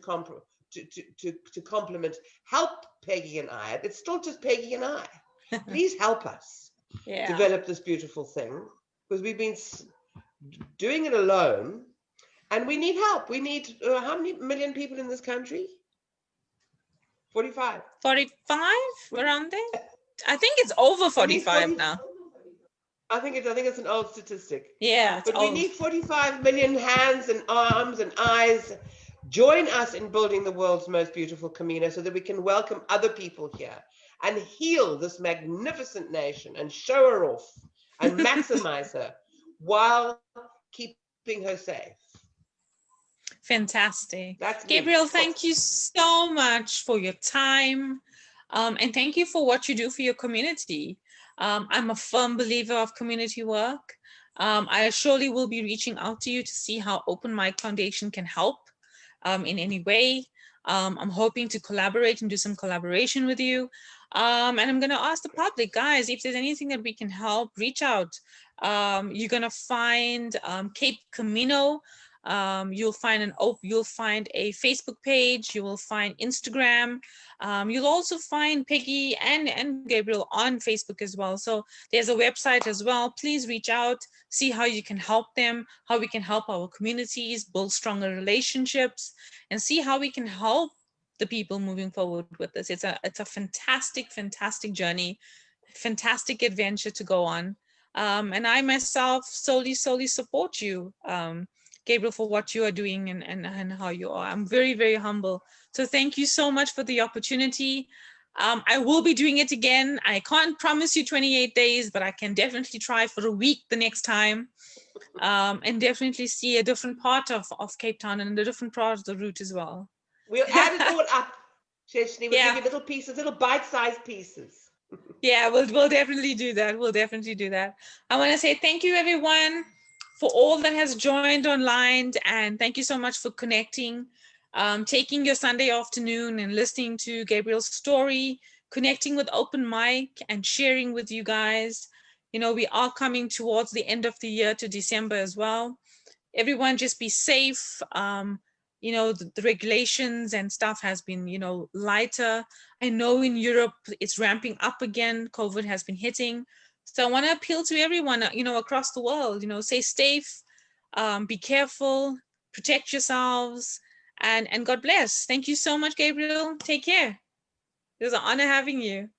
complement. Help Peggy and I. It's still just Peggy and I. Please help us develop this beautiful thing because we've been doing it alone and we need help. We need how many million people in this country? 45. 45 around there? I think it's over 45 now. I think it's an old statistic. Yeah, but we need 45 million hands and arms and eyes. Join us in building the world's most beautiful Camino so that we can welcome other people here and heal this magnificent nation and show her off and maximize her while keeping her safe. Fantastic. Gabrielle, thank you so much for your time. And thank you for what you do for your community. I'm a firm believer of community work. I surely will be reaching out to you to see how Open Mic Foundation can help in any way. I'm hoping to collaborate and do some collaboration with you. And I'm going to ask the public, guys, if there's anything that we can help, reach out. You're going to find Cape Camino. You'll find a Facebook page. You will find Instagram. You'll also find Peggy and Gabrielle on Facebook as well. So there's a website as well. Please reach out, see how you can help them, how we can help our communities build stronger relationships, and see how we can help the people moving forward with this. It's a fantastic, fantastic journey, fantastic adventure to go on. And I myself solely support you, Gabrielle, for what you are doing and how you are. I'm very, very humble. So thank you so much for the opportunity. I will be doing it again. I can't promise you 28 days, but I can definitely try for a week the next time, and definitely see a different part of Cape Town and a different part of the route as well. We'll add it all up, Sheshni. We'll give you little pieces, little bite-sized pieces. Yeah, we'll definitely do that. We'll definitely do that. I want to say thank you, everyone, for all that has joined online, and thank you so much for connecting, taking your Sunday afternoon and listening to Gabrielle's story, connecting with Open Mic and sharing with you guys. You know, we are coming towards the end of the year to December as well. everyone just be safe. The regulations and stuff has been, lighter. I know in Europe it's ramping up again. COVID has been hitting. So I want to appeal to everyone, across the world, stay safe, be careful, protect yourselves, and God bless. Thank you so much, Gabriel. Take care. It was an honor having you.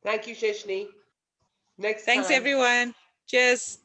Thank you, Sheshni. Next Thanks, time. everyone. Cheers.